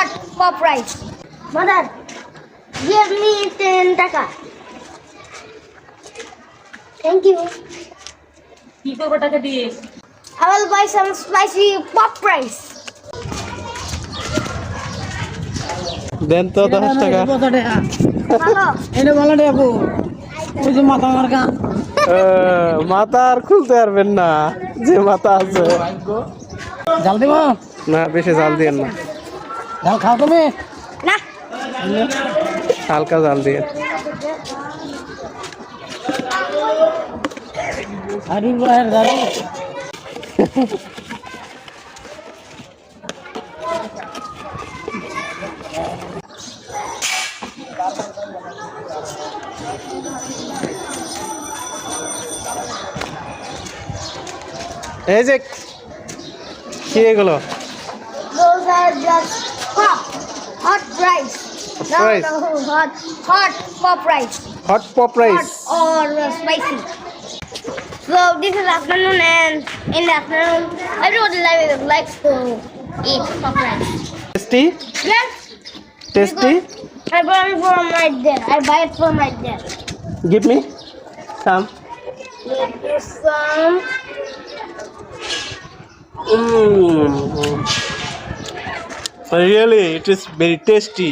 hot pop rice. Mother, give me 10 taka. Thank you. কি করবো টাকা দিয়ে? I will buy some spicy pop rice. দেন তো 10 টাকা। Hello. এনে ভালো রে আপু ওই যে মাথা মার্কা মাথা আর খুলতে পারবেন না যে মাথা আছে। জাল দিব না বেশি জাল দিয়েন না, জাল খাও তুমি Nah. হালকা জাল দিয়ে। আরে বাহির দাঁড়ি এই যে কি এগুলো? Those are just hot rice. No, rice. no, hot pop rice. Hot pop Hot rice. or spicy. So this is afternoon, and in the afternoon, everybody likes to eat pop rice. Tasty Yes. Tasty. I buy it from right there. I buy it from right there. Give me some. Give you some. Really, it is very tasty.